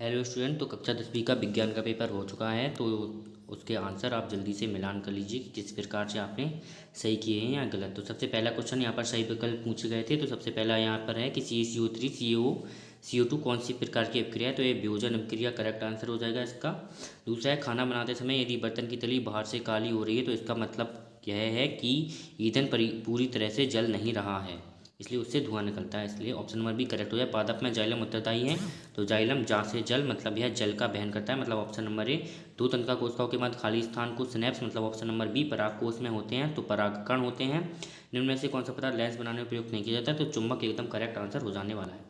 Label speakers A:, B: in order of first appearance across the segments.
A: Hello student, तो कक्षा 10वीं का विज्ञान का पेपर हो चुका है। तो उसके आंसर आप जल्दी से मिलान कर लीजिए कि किस प्रकार से आपने सही किए हैं या गलत। तो सबसे पहला क्वेश्चन यहाँ पर सही विकल्प पूछे गए थे। तो सबसे पहला यहाँ पर है कि CaCO3 CO2 कौन सी प्रकार की अभिक्रिया है। तो ये वियोजन अभिक्रिया करेक्ट आंसर हो जाएगा इसका। दूसरा है, खाना बनाते समय यदि बर्तन की तली बाहर से काली हो रही है तो इसका मतलब यह है कि ईंधन पूरी तरह से जल नहीं रहा है, इसलिए उससे धुआं निकलता है। इसलिए ऑप्शन नंबर बी करेक्ट हो जाए। पादप में जाइलम उत्तरदायी है। तो जाइलम जा से जल, मतलब यह जल का वहन करता है, मतलब ऑप्शन नंबर ए। दो तंत्रिका कोशिकाओं के बाद खाली स्थान को सिनेप्स, मतलब ऑप्शन नंबर बी परागकोश में होते हैं, तो परागकण होते हैं। निम्न में से कौन सा पदार्थ लेंस बनाने में प्रयोग नहीं किया जाता, तो चुंबक एकदम करेक्ट आंसर हो जाने वाला है।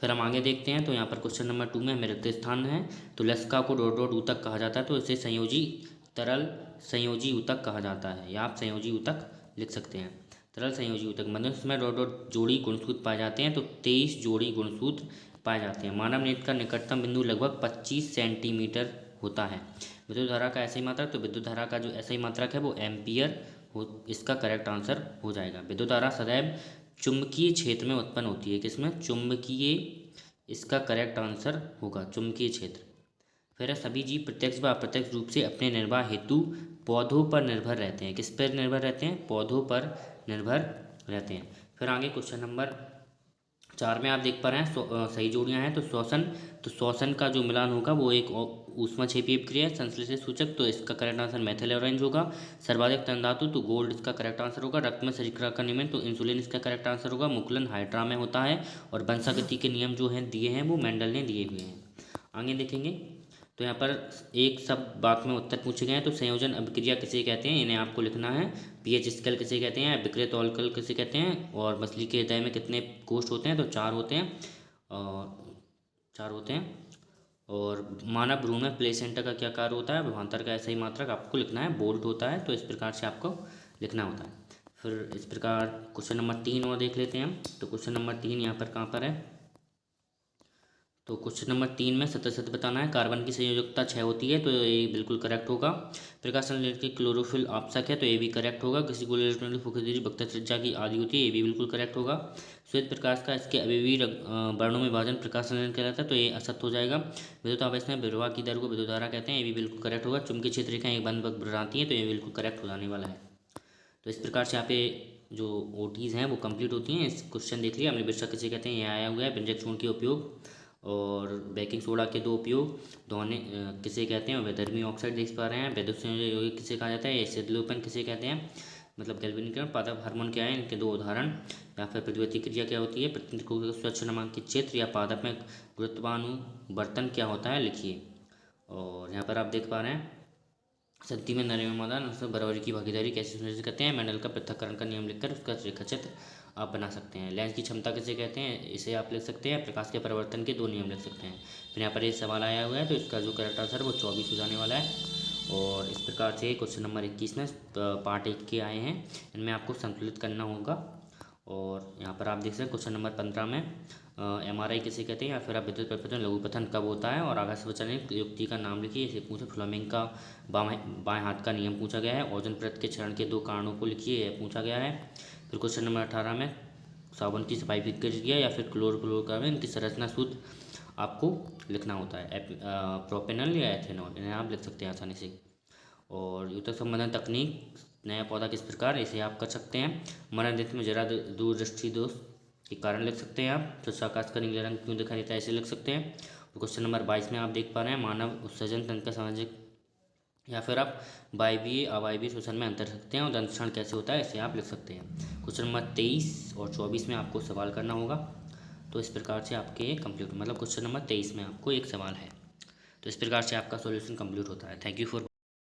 A: फिर हम आगे देखते हैं। तो यहाँ पर क्वेश्चन नंबर 2 में हमें रिक्त स्थान है। तो लसिका को डॉट डॉट ऊतक कहा जाता है, तो इसे संयोजी तरल संयोजी ऊतक कहा जाता है, या आप संयोजी ऊतक लिख सकते हैं। तरल संयोजी ऊतक मनुष्य में डॉट डॉट जोड़ी गुणसूत्र पाए जाते हैं, तो 23 जोड़ी गुणसूत्र पाए जाते हैं। मानव नेत्र का निकटतम बिंदु लगभग 25 सेंटीमीटर होता है। विद्युत धारा का ऐसा ही मात्रक, तो विद्युत धारा का जो ऐसा ही मात्रक है वो एम्पियर हो, इसका करेक्ट आंसर हो जाएगा। विद्युत धारा सदैव चुंबकीय क्षेत्र में उत्पन्न होती है। किसमें? चुंबकीय, इसका करेक्ट आंसर होगा चुंबकीय क्षेत्र। फिर है, सभी जीव प्रत्यक्ष व अप्रत्यक्ष रूप से अपने निर्वाह हेतु पौधों पर निर्भर रहते हैं। किस पर निर्भर रहते हैं? पौधों पर निर्भर रहते हैं। फिर आगे क्वेश्चन नंबर 4 में आप देख पा रहे हैं सही जोड़ियां हैं। तो श्वसन का जो मिलान होगा वो एक ऊष्माक्षेपीय क्रिया है। संश्लेषित सूचक, तो इसका करेक्ट आंसर मेथिल ऑरेंज होगा। सर्वाधिक तनधातु, तो गोल्ड इसका करेक्ट आंसर होगा। रक्त में शर्करा का नियमन, तो इंसुलिन इसका करेक्ट आंसर होगा। मुकुलन हाइड्रा में होता है। और वंशागति के नियम जो हैं दिए हैं वो मेंडल ने दिए हुए हैं। आगे देखेंगे तो यहाँ पर एक सब बात में उत्तर पूछे गए हैं। तो संयोजन अभिक्रिया किसे कहते हैं, इन्हें आपको लिखना है। पीएच स्केल किसे कहते हैं, विकृत तौलकल किसे कहते हैं, और मछली के हृदय में कितने कोष्ठ होते हैं, तो 4 होते हैं। और 4 होते हैं। और मानव भ्रूण में प्लेसेंटा का क्या कार्य होता है, विभवांतर का ऐसा ही मात्रक आपको लिखना है, बोल्ट होता है। तो इस प्रकार से आपको लिखना होता है। फिर इस प्रकार क्वेश्चन नंबर 3 और देख लेते हैं हम। तो क्वेश्चन नंबर 3 यहाँ पर कहाँ पर है, तो क्वेश्चन नंबर 3 में सत्य बताना है। कार्बन की संयोजकता 6 होती है, तो ये बिल्कुल करेक्ट होगा। प्रकाश संश्लेषण की क्लोरोफिल आवश्यक है, तो ये भी करेक्ट होगा। किसी गोले इलेक्ट्रॉनिक फुकरी वक्र त्रिज्या की आदि होती है, ये भी बिल्कुल करेक्ट होगा। श्वेत प्रकाश का इसके अवयवी वर्णों में विभाजन प्रकाश संश्लेषण कहलाता है, तो ये असत्य हो जाएगा। विद्युत आवेश में विभव की दर को विद्युत धारा कहते हैं, ये भी बिल्कुल करेक्ट होगा। चुंबकीय क्षेत्र रेखाएं एक बंद वक्र बनाती है, तो ये बिल्कुल करेक्ट हो जाने वाला है। तो इस प्रकार से यहाँ पे जो ओटीज़ हैं वो कंप्लीट होती हैं। इस क्वेश्चन देख लिया। अम्लीय वर्षा किसे कहते हैं, ये आया हुआ है। व्यंजक चूर्ण के उपयोग और बेकिंग सोडा के 2 उपयोग दोने किसे कहते हैं, वैधर्मी ऑक्साइड देख पा रहे हैं। विद्युत संयोजन यौगिक किसे कहा जाता है, ये शीतलोपन किसे कहते हैं, मतलब गैल्वेनीकरण। पादप हार्मोन क्या है, इनके 2 उदाहरण। या फिर प्रतिवर्ती क्रिया क्या होती है, प्रतितंत्रिका का स्वच्छ नामांकित क्षेत्र, या पादप में गुरुत्वानुवर्तन क्या होता है, लिखिए। और यहाँ पर आप देख पा रहे हैं संति में नरे में मैदान बराबरी की भागीदारी कैसे सुनिश्चित करते हैं। मेंडल का पृथक्करण का नियम लिखकर उसका रेखाचित्र आप बना सकते हैं। लेंस की क्षमता किसे कहते हैं, इसे आप लिख सकते हैं। प्रकाश के परिवर्तन के 2 नियम लिख सकते हैं। फिर यहाँ पर एक सवाल आया हुआ है, तो इसका जो करेक्ट आंसर है वो 24 हो जाने वाला है। और इस प्रकार से क्वेश्चन नंबर 21 में पार्ट 1 के आए हैं, इनमें आपको संतुलित करना होगा। और यहाँ पर आप देख सकते हैं क्वेश्चन नंबर 15 में MRI किसे कहते हैं, या फिर आप विद्युत परिपथन लघुपथन कब होता है, और आकाश बचाने युक्ति का नाम लिखिए। इसे पूछा। फ्लेमिंग का बाएं हाथ का नियम पूछा गया है। ओजोन परत के क्षरण के 2 कारणों को लिखिए, यह पूछा गया है। फिर क्वेश्चन नंबर 18 में साबुन की सफाई प्रक्रिया या फिर क्लोरोफ्लोरोकार्बन की संरचना सूत्र आपको लिखना होता है। प्रोपेनॉल या एथेनॉल, इन्हें आप लिख सकते हैं आसानी से। और यूतक संबंधन तकनीक, नया पौधा किस प्रकार, इसे आप कर सकते हैं। मनोरंजन में जरा दूरदृष्टि दोष के कारण लिख सकते हैं आप। तो आकाश का नीले रंग क्यों दिखाई देता है, इसे लिख सकते हैं। तो क्वेश्चन नंबर 22 में आप देख पा रहे हैं मानव उत्सर्जन तंत्र का सामाजिक, या फिर आप वायवीय अवायवीय श्वसन में अंतर सकते हैं। और दंतक्षण कैसे होता है, इसे आप लिख सकते हैं। क्वेश्चन नंबर 23 और 24 में आपको सवाल करना होगा। तो इस प्रकार से आपके कंप्लीट, मतलब क्वेश्चन नंबर 23 में आपको एक सवाल है। तो इस प्रकार से आपका सॉल्यूशन कंप्लीट होता है। Thank you for